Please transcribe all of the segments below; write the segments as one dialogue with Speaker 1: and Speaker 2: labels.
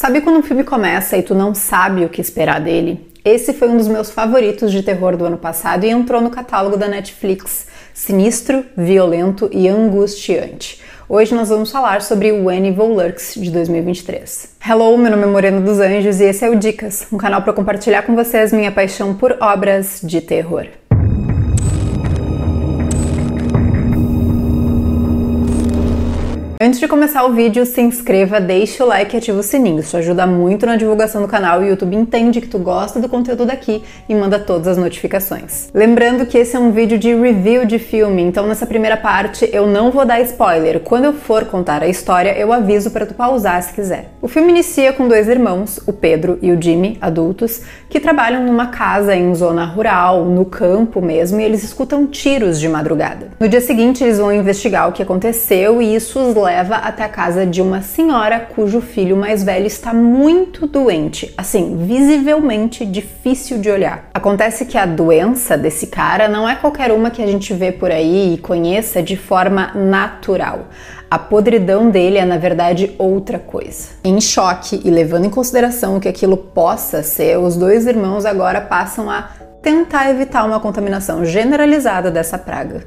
Speaker 1: Sabe quando um filme começa e tu não sabe o que esperar dele? Esse foi um dos meus favoritos de terror do ano passado e entrou no catálogo da Netflix. Sinistro, violento e angustiante. Hoje nós vamos falar sobre When Evil Lurks, de 2023. Hello, meu nome é Morena dos Anjos e esse é o Dicas, um canal para compartilhar com vocês minha paixão por obras de terror. Antes de começar o vídeo, se inscreva, deixe o like e ative o sininho. Isso ajuda muito na divulgação do canal e o YouTube entende que tu gosta do conteúdo daqui e manda todas as notificações. Lembrando que esse é um vídeo de review de filme, então nessa primeira parte eu não vou dar spoiler. Quando eu for contar a história, eu aviso para tu pausar se quiser. O filme inicia com dois irmãos, o Pedro e o Jimmy, adultos, que trabalham numa casa em zona rural, no campo mesmo, e eles escutam tiros de madrugada. No dia seguinte, eles vão investigar o que aconteceu e isso os leva até a casa de uma senhora cujo filho mais velho está muito doente, assim, visivelmente difícil de olhar. Acontece que a doença desse cara não é qualquer uma que a gente vê por aí e conheça de forma natural. A podridão dele é, na verdade, outra coisa. Em choque e levando em consideração o que aquilo possa ser, os dois irmãos agora passam a tentar evitar uma contaminação generalizada dessa praga.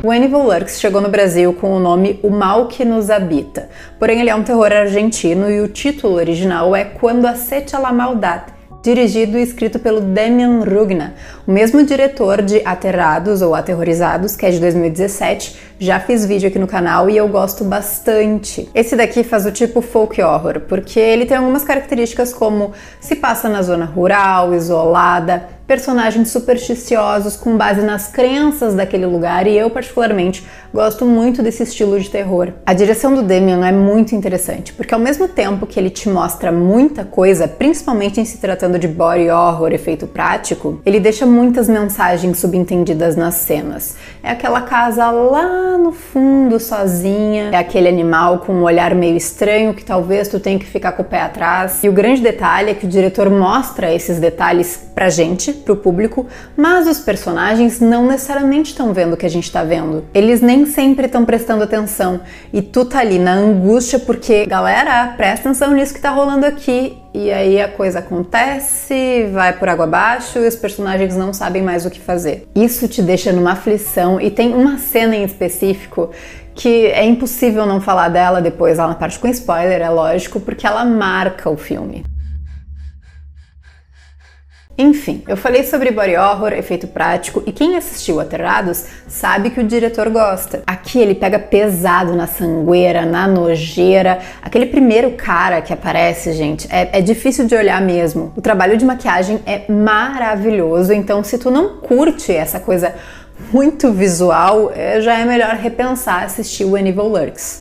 Speaker 1: When Evil Lurks chegou no Brasil com o nome O Mal que Nos Habita, porém ele é um terror argentino e o título original é Quando Acecha la Maldad, dirigido e escrito pelo Demian Rugna, o mesmo diretor de Aterrados ou Aterrorizados, que é de 2017, já fiz vídeo aqui no canal e eu gosto bastante. Esse daqui faz o tipo folk horror, porque ele tem algumas características como se passa na zona rural, isolada, personagens supersticiosos com base nas crenças daquele lugar e eu particularmente gosto muito desse estilo de terror. A direção do Demian é muito interessante, porque ao mesmo tempo que ele te mostra muita coisa, principalmente em se tratando de body horror, efeito prático, ele deixa muitas mensagens subentendidas nas cenas. É aquela casa lá no fundo sozinha, é aquele animal com um olhar meio estranho que talvez tu tenha que ficar com o pé atrás. E o grande detalhe é que o diretor mostra esses detalhes pra gente, pro público, mas os personagens não necessariamente estão vendo o que a gente tá vendo. Eles nem sempre estão prestando atenção e tu tá ali na angústia porque, galera, presta atenção nisso que tá rolando aqui. E aí a coisa acontece, vai por água abaixo e os personagens não sabem mais o que fazer. Isso te deixa numa aflição e tem uma cena em específico que é impossível não falar dela depois, lá na parte com spoiler, é lógico, porque ela marca o filme. Enfim, eu falei sobre body horror, efeito prático, e quem assistiu Aterrados sabe que o diretor gosta. Aqui ele pega pesado na sangueira, na nojeira. Aquele primeiro cara que aparece, gente, é difícil de olhar mesmo. O trabalho de maquiagem é maravilhoso, então se tu não curte essa coisa muito visual, já é melhor repensar assistir When Evil Lurks.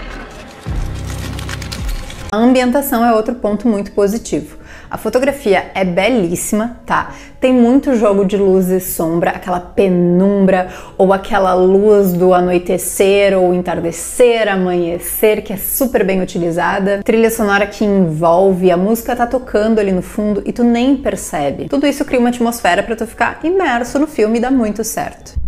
Speaker 1: A ambientação é outro ponto muito positivo. A fotografia é belíssima, tá? Tem muito jogo de luz e sombra, aquela penumbra ou aquela luz do anoitecer ou entardecer, amanhecer, que é super bem utilizada. Trilha sonora que envolve, a música tá tocando ali no fundo e tu nem percebe. Tudo isso cria uma atmosfera pra tu ficar imerso no filme e dá muito certo.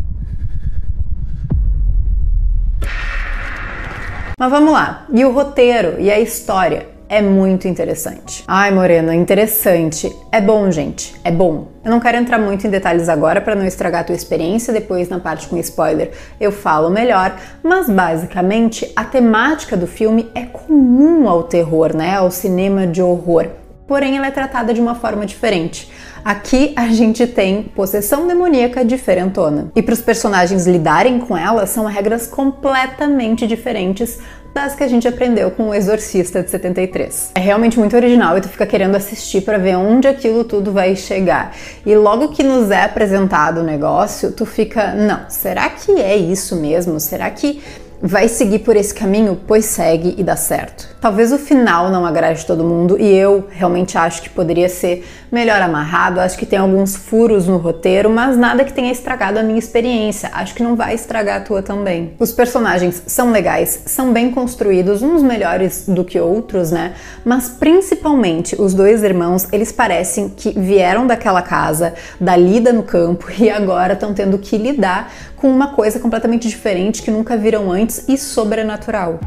Speaker 1: Mas vamos lá, e o roteiro e a história? É muito interessante. Ai, Morena, interessante. É bom, gente. É bom. Eu não quero entrar muito em detalhes agora para não estragar a tua experiência, depois na parte com spoiler eu falo melhor, mas basicamente a temática do filme é comum ao terror, né? Ao cinema de horror. Porém, ela é tratada de uma forma diferente. Aqui a gente tem possessão demoníaca diferentona. E para os personagens lidarem com ela, são regras completamente diferentes das que a gente aprendeu com O Exorcista de 73. É realmente muito original e tu fica querendo assistir para ver onde aquilo tudo vai chegar. E logo que nos é apresentado o negócio, tu fica, não, será que é isso mesmo? Será que vai seguir por esse caminho? Pois segue e dá certo. Talvez o final não agrade todo mundo e eu realmente acho que poderia ser melhor amarrado, acho que tem alguns furos no roteiro, mas nada que tenha estragado a minha experiência, acho que não vai estragar a tua também. Os personagens são legais, são bem construídos, uns melhores do que outros, né? Mas principalmente os dois irmãos, eles parecem que vieram daquela casa, da lida no campo e agora estão tendo que lidar com uma coisa completamente diferente que nunca viram antes e sobrenatural.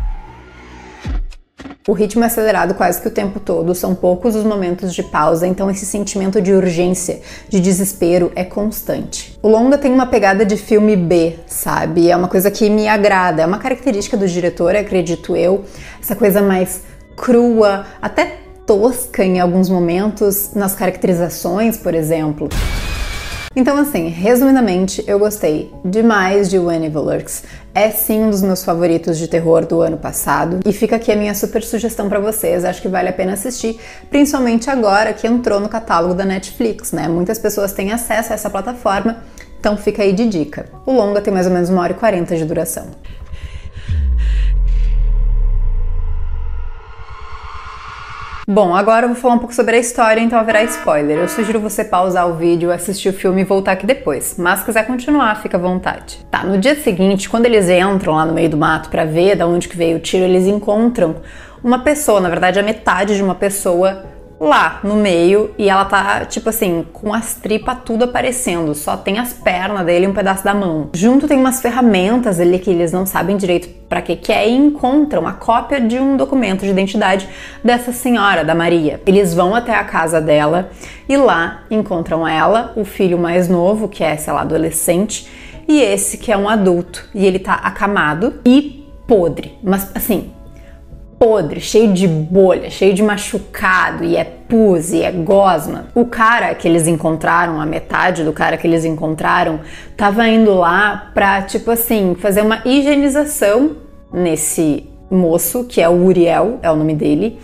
Speaker 1: O ritmo é acelerado quase que o tempo todo, são poucos os momentos de pausa, então esse sentimento de urgência, de desespero é constante. O longa tem uma pegada de filme B, sabe? É uma coisa que me agrada, é uma característica do diretor, acredito eu, essa coisa mais crua, até tosca em alguns momentos, nas caracterizações, por exemplo. Então assim, resumidamente, eu gostei demais de When Evil Lurks. É sim um dos meus favoritos de terror do ano passado. E fica aqui a minha super sugestão pra vocês, acho que vale a pena assistir, principalmente agora que entrou no catálogo da Netflix, né? Muitas pessoas têm acesso a essa plataforma, então fica aí de dica. O longa tem mais ou menos 1h40 de duração. Bom, agora eu vou falar um pouco sobre a história, então haverá spoiler. Eu sugiro você pausar o vídeo, assistir o filme e voltar aqui depois. Mas se quiser continuar, fica à vontade. Tá, no dia seguinte, quando eles entram lá no meio do mato pra ver de onde que veio o tiro, eles encontram uma pessoa, na verdade a metade de uma pessoa lá no meio, e ela tá, tipo assim, com as tripas tudo aparecendo, só tem as pernas dele e um pedaço da mão. Junto tem umas ferramentas ali que eles não sabem direito pra que é, e encontram a cópia de um documento de identidade dessa senhora, da Maria. Eles vão até a casa dela e lá encontram ela, o filho mais novo, que é, sei lá, adolescente, e esse que é um adulto, e ele tá acamado e podre, mas assim, podre, cheio de bolha, cheio de machucado, e é pus, e é gosma. O cara que eles encontraram, a metade do cara que eles encontraram, tava indo lá pra, tipo assim, fazer uma higienização nesse moço, que é o Uriel, é o nome dele,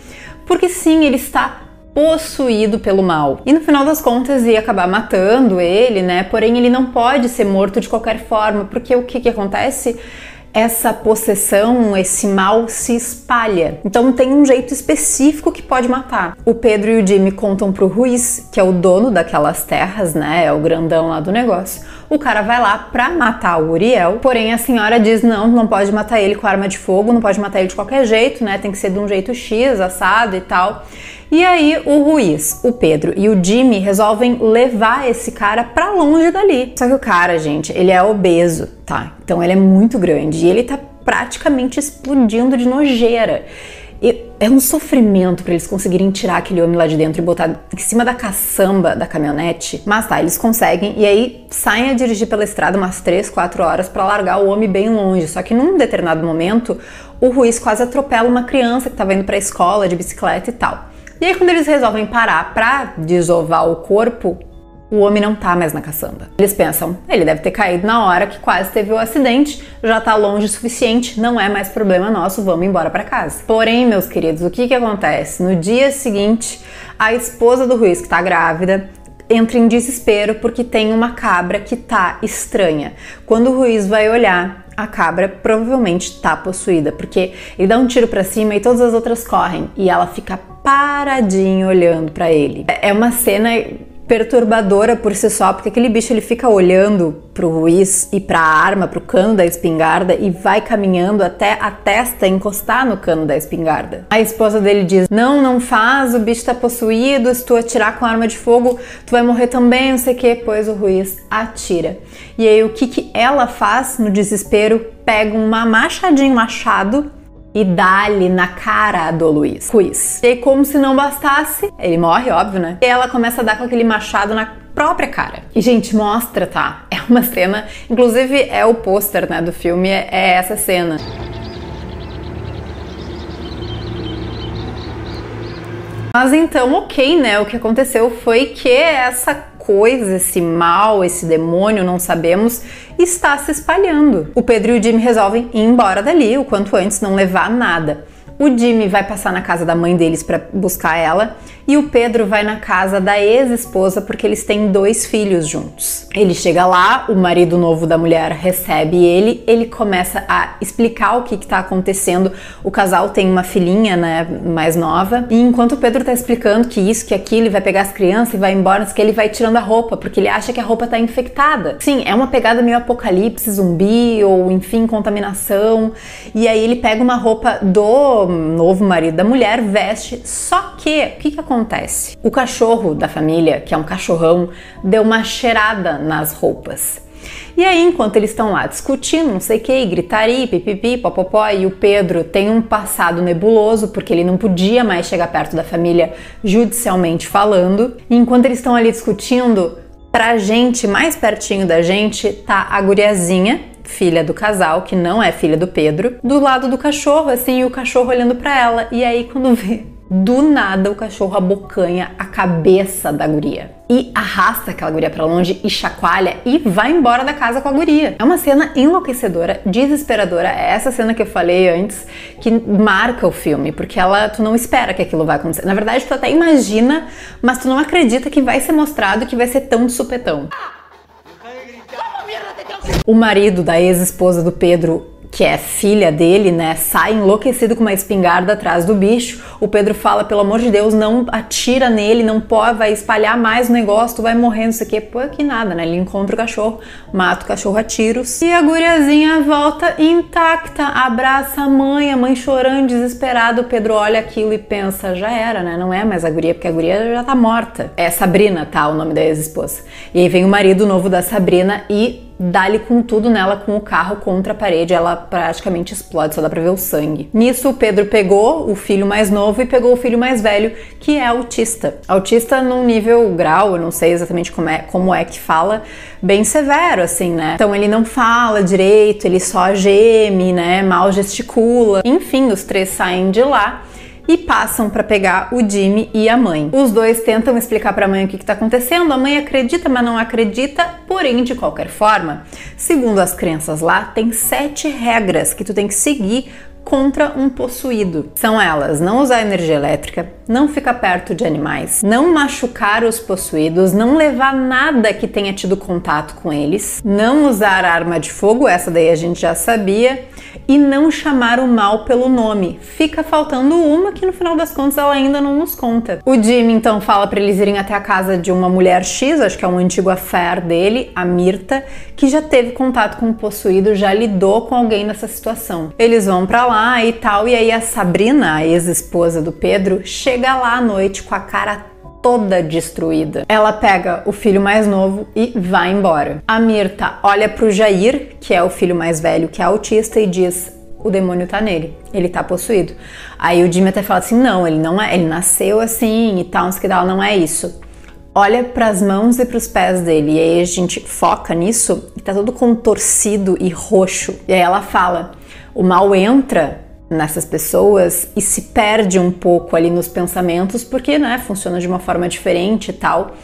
Speaker 1: porque sim, ele está possuído pelo mal. E no final das contas ia acabar matando ele, né? Porém, ele não pode ser morto de qualquer forma, porque o que acontece? Essa possessão, esse mal se espalha. Então tem um jeito específico que pode matar. O Pedro e o Jimmy contam pro Ruiz, que é o dono daquelas terras, né? É o grandão lá do negócio. O cara vai lá pra matar o Uriel, porém a senhora diz não pode matar ele com arma de fogo, não pode matar ele de qualquer jeito, né? Tem que ser de um jeito X, assado e tal. E aí o Ruiz, o Pedro e o Jimmy resolvem levar esse cara pra longe dali. Só que o cara, gente, ele é obeso, tá? Então ele é muito grande e ele tá praticamente explodindo de nojeira. E é um sofrimento pra eles conseguirem tirar aquele homem lá de dentro e botar em cima da caçamba da caminhonete. Mas tá, eles conseguem e aí saem a dirigir pela estrada umas 3, 4 horas pra largar o homem bem longe. Só que num determinado momento, o Ruiz quase atropela uma criança que tava indo pra escola de bicicleta e tal. E aí quando eles resolvem parar pra desovar o corpo, o homem não tá mais na caçamba. Eles pensam, ele deve ter caído na hora que quase teve o acidente, já tá longe o suficiente, não é mais problema nosso, vamos embora pra casa. Porém, meus queridos, o que acontece? No dia seguinte, a esposa do Ruiz, que tá grávida, entra em desespero porque tem uma cabra que tá estranha. Quando o Ruiz vai olhar, a cabra provavelmente tá possuída, porque ele dá um tiro pra cima e todas as outras correm, e ela fica paradinha olhando pra ele. É uma cena perturbadora por si só, porque aquele bicho ele fica olhando pro Ruiz e pra arma, pro cano da espingarda, e vai caminhando até a testa encostar no cano da espingarda. A esposa dele diz, não faz, o bicho tá possuído, se tu atirar com arma de fogo, tu vai morrer também, não sei o que, pois o Ruiz atira. E aí o que ela faz no desespero? Pega um machado e dá-lhe na cara do Ruiz. E aí, como se não bastasse, ele morre, óbvio, né? E ela começa a dar com aquele machado na própria cara. E, gente, mostra, tá? É uma cena, inclusive é o pôster, né, do filme, é essa cena. Mas então, ok, né? O que aconteceu foi que essa coisa, esse mal, esse demônio, não sabemos, está se espalhando. O Pedro e o Jimmy resolvem ir embora dali o quanto antes, não levar nada. O Jimmy vai passar na casa da mãe deles para buscar ela e o Pedro vai na casa da ex-esposa porque eles têm 2 filhos juntos. Ele chega lá, o marido novo da mulher recebe ele começa a explicar o que tá acontecendo. O casal tem uma filhinha, né, mais nova, e enquanto o Pedro tá explicando que isso, que aquilo, ele vai pegar as crianças e vai embora, que ele vai tirando a roupa, porque ele acha que a roupa tá infectada. Sim, é uma pegada meio apocalipse zumbi, ou enfim, contaminação, e aí ele pega uma roupa do novo marido da mulher, veste, só que, o que acontece? O cachorro da família, que é um cachorrão, deu uma cheirada nas roupas. E aí, enquanto eles estão lá discutindo, não sei o que, gritaria, pipipi, popopó, e o Pedro tem um passado nebuloso, porque ele não podia mais chegar perto da família judicialmente falando. E enquanto eles estão ali discutindo, pra gente, mais pertinho da gente, tá a guriazinha, filha do casal, que não é filha do Pedro, do lado do cachorro, assim, e o cachorro olhando pra ela. E aí, quando vê, do nada, o cachorro abocanha a cabeça da guria e arrasta aquela guria pra longe e chacoalha e vai embora da casa com a guria. É uma cena enlouquecedora, desesperadora. É essa cena que eu falei antes que marca o filme, porque tu não espera que aquilo vai acontecer. Na verdade, tu até imagina, mas tu não acredita que vai ser mostrado, que vai ser tão de supetão. O marido da ex-esposa do Pedro, que é filha dele, né, sai enlouquecido com uma espingarda atrás do bicho. O Pedro fala, pelo amor de Deus, não atira nele, não pode, vai espalhar mais o negócio, tu vai morrer, não sei o que. Pô, que nada, né? Ele encontra o cachorro, mata o cachorro a tiros. E a guriazinha volta intacta, abraça a mãe chorando, desesperada. O Pedro olha aquilo e pensa, já era, né? Não é mais a guria, porque a guria já tá morta. É Sabrina, tá? O nome da ex-esposa. E aí vem o marido novo da Sabrina e dá-lhe com tudo nela, com o carro contra a parede, ela praticamente explode, só dá pra ver o sangue. Nisso, o Pedro pegou o filho mais novo e pegou o filho mais velho, que é autista. Autista num nível grau, eu não sei exatamente como é que fala, bem severo, assim, né? Então ele não fala direito, ele só geme, né? Mal gesticula. Enfim, os três saem de lá e passam para pegar o Jimmy e a mãe. Os dois tentam explicar para a mãe o que está acontecendo, a mãe acredita, mas não acredita, porém, de qualquer forma, segundo as crenças lá, tem 7 regras que tu tem que seguir contra um possuído. São elas: não usar energia elétrica, não ficar perto de animais, não machucar os possuídos, não levar nada que tenha tido contato com eles, não usar arma de fogo, essa daí a gente já sabia, e não chamar o mal pelo nome. Fica faltando uma que no final das contas ela ainda não nos conta. O Jimmy então fala para eles irem até a casa de uma mulher X, acho que é um antigo affair dele, a Mirta, que já teve contato com o possuído, já lidou com alguém nessa situação. Eles vão para lá e tal, e aí a Sabrina, a ex-esposa do Pedro, chega lá à noite com a cara toda destruída. Ela pega o filho mais novo e vai embora. A Mirta olha pro Jair, que é o filho mais velho, que é autista, e diz: o demônio tá nele, ele tá possuído. Aí o Jimmy até fala assim: não, ele não é, ele nasceu assim e tal, não é isso. Olha pras mãos e pros pés dele, e aí a gente foca nisso e tá todo contorcido e roxo. E aí ela fala: o mal entra nessas pessoas e se perde um pouco ali nos pensamentos, porque, né, funciona de uma forma diferente e tal,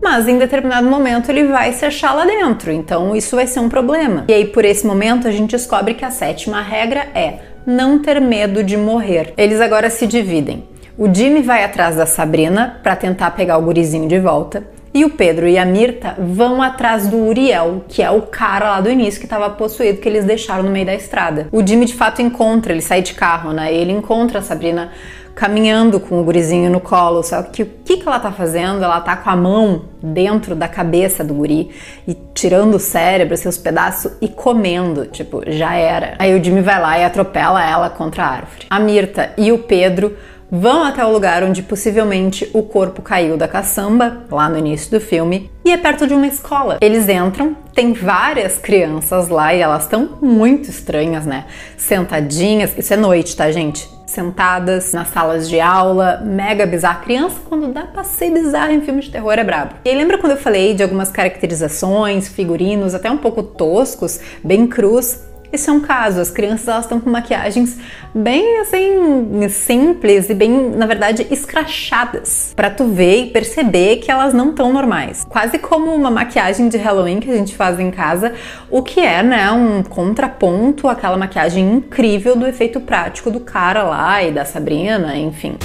Speaker 1: mas em determinado momento ele vai se achar lá dentro, então isso vai ser um problema. E aí, por esse momento, a gente descobre que a 7ª regra é não ter medo de morrer. Eles agora se dividem. O Jimmy vai atrás da Sabrina para tentar pegar o gurizinho de volta, e o Pedro e a Mirta vão atrás do Uriel, que é o cara lá do início que estava possuído, que eles deixaram no meio da estrada. O Jimmy de fato encontra, ele sai de carro, né? Ele encontra a Sabrina caminhando com o gurizinho no colo, só que o que ela tá fazendo? Ela tá com a mão dentro da cabeça do guri e tirando o cérebro, seus pedaços, e comendo, tipo, já era. Aí o Jimmy vai lá e atropela ela contra a árvore. A Mirta e o Pedro vão até o lugar onde possivelmente o corpo caiu da caçamba, lá no início do filme, e é perto de uma escola. Eles entram, tem várias crianças lá e elas estão muito estranhas, né? Sentadinhas, isso é noite, tá, gente? Sentadas nas salas de aula, mega bizarro. Criança, quando dá pra ser bizarro em filme de terror, é brabo. E aí, lembra quando eu falei de algumas caracterizações, figurinos, até um pouco toscos, bem crus? Esse é um caso, as crianças elas estão com maquiagens bem assim, simples e bem, na verdade, escrachadas, pra tu ver e perceber que elas não estão normais. Quase como uma maquiagem de Halloween que a gente faz em casa, o que é, né, um contraponto àquela maquiagem incrível do efeito prático do cara lá e da Sabrina, enfim.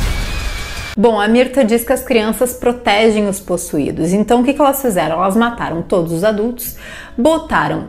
Speaker 1: Bom, a Mirta diz que as crianças protegem os possuídos, então o que elas fizeram? Elas mataram todos os adultos, botaram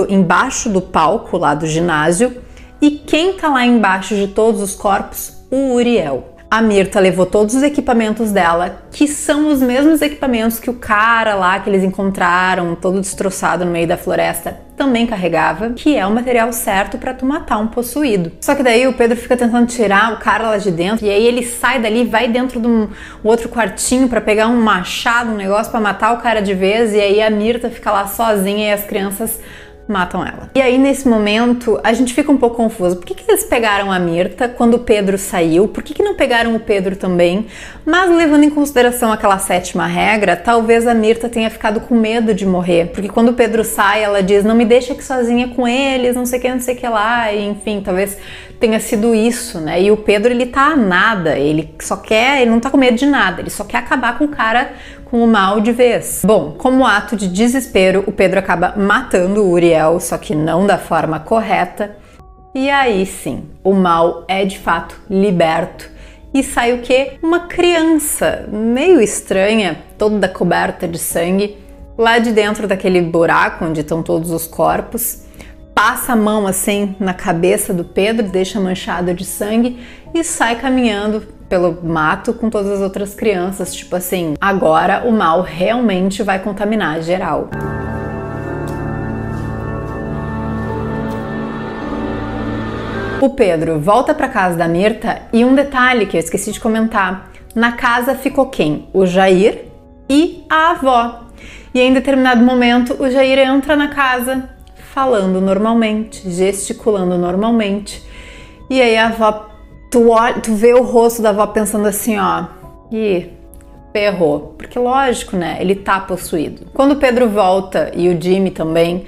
Speaker 1: embaixo do palco lá do ginásio, e quem tá lá embaixo de todos os corpos? O Uriel. A Mirtha levou todos os equipamentos dela, que são os mesmos equipamentos que o cara lá que eles encontraram, todo destroçado no meio da floresta, também carregava, que é o material certo para tu matar um possuído. Só que daí o Pedro fica tentando tirar o cara lá de dentro, e aí ele sai dali, vai dentro de um outro quartinho para pegar um machado, um negócio para matar o cara de vez, e aí a Mirtha fica lá sozinha e as crianças matam ela. E aí, nesse momento, a gente fica um pouco confuso. Por que eles pegaram a Mirtha quando o Pedro saiu? Por que não pegaram o Pedro também? Mas, levando em consideração aquela 7ª regra, talvez a Mirtha tenha ficado com medo de morrer. Porque quando o Pedro sai, ela diz, não me deixa aqui sozinha com eles, não sei o que lá. E, enfim, talvez tenha sido isso, né? E o Pedro, ele tá a nada. Ele não tá com medo de nada. Ele só quer acabar com o cara, com o mal de vez. Bom, como ato de desespero, o Pedro acaba matando o Uriel, só que não da forma correta. E aí sim, o mal é de fato liberto. E sai o quê? Uma criança meio estranha, toda coberta de sangue, lá de dentro daquele buraco onde estão todos os corpos. Passa a mão assim na cabeça do Pedro, deixa manchado de sangue e sai caminhando pelo mato com todas as outras crianças, tipo assim, agora o mal realmente vai contaminar geral. O Pedro volta para casa da Mirtha e um detalhe que eu esqueci de comentar, na casa ficou quem? O Jair e a avó. E em determinado momento o Jair entra na casa falando normalmente, gesticulando normalmente, e aí a avó tu vê o rosto da avó pensando assim, ó, ih, ferrou. Porque lógico, né, ele tá possuído. Quando o Pedro volta, e o Jimmy também,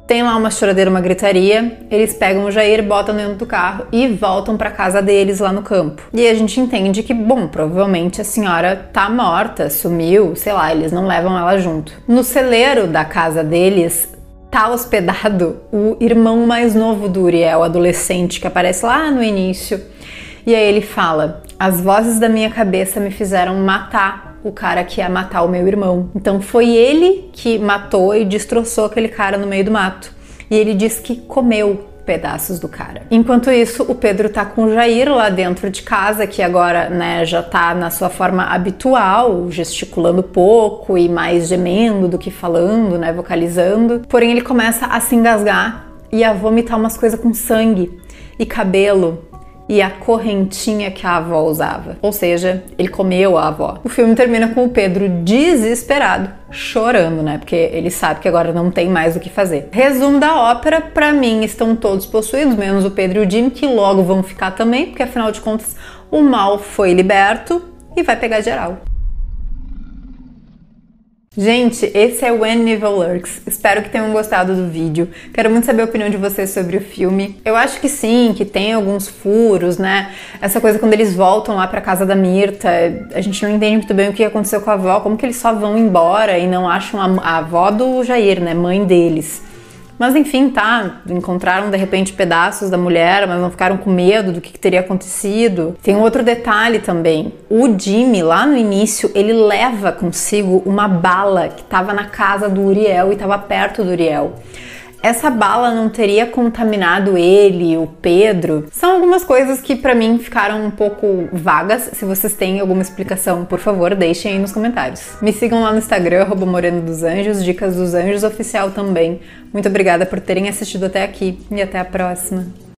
Speaker 1: tem lá uma choradeira, uma gritaria, eles pegam o Jair, botam dentro do carro e voltam pra casa deles lá no campo. E a gente entende que, bom, provavelmente a senhora tá morta, sumiu, sei lá, eles não levam ela junto. No celeiro da casa deles, tá hospedado o irmão mais novo do Uriel, adolescente, que aparece lá no início. E aí ele fala, as vozes da minha cabeça me fizeram matar o cara que ia matar o meu irmão. Então foi ele que matou e destroçou aquele cara no meio do mato. E ele diz que comeu pedaços do cara. Enquanto isso, o Pedro tá com o Jair lá dentro de casa, que agora, né, já tá na sua forma habitual, gesticulando pouco e mais gemendo do que falando, né, vocalizando. Porém, ele começa a se engasgar e a vomitar umas coisas com sangue e cabelo e a correntinha que a avó usava. Ou seja, ele comeu a avó. O filme termina com o Pedro desesperado, chorando, né? Porque ele sabe que agora não tem mais o que fazer. Resumo da ópera, pra mim estão todos possuídos, menos o Pedro e o Jimmy, que logo vão ficar também, porque afinal de contas o mal foi liberto e vai pegar geral. Gente, esse é When Evil Lurks. Espero que tenham gostado do vídeo. Quero muito saber a opinião de vocês sobre o filme. Eu acho que sim, que tem alguns furos, né? Essa coisa quando eles voltam lá pra casa da Mirtha, a gente não entende muito bem o que aconteceu com a avó, como que eles só vão embora e não acham a avó do Jair, né? Mãe deles. Mas enfim, tá, encontraram de repente pedaços da mulher, mas não ficaram com medo do que teria acontecido. Tem um outro detalhe também, o Jimmy lá no início, ele leva consigo uma bala que estava na casa do Uriel e estava perto do Uriel. Essa bala não teria contaminado ele, o Pedro? São algumas coisas que pra mim ficaram um pouco vagas. Se vocês têm alguma explicação, por favor, deixem aí nos comentários. Me sigam lá no Instagram, @Moreno dos Anjos, Dicas dos Anjos Oficial também. Muito obrigada por terem assistido até aqui e até a próxima.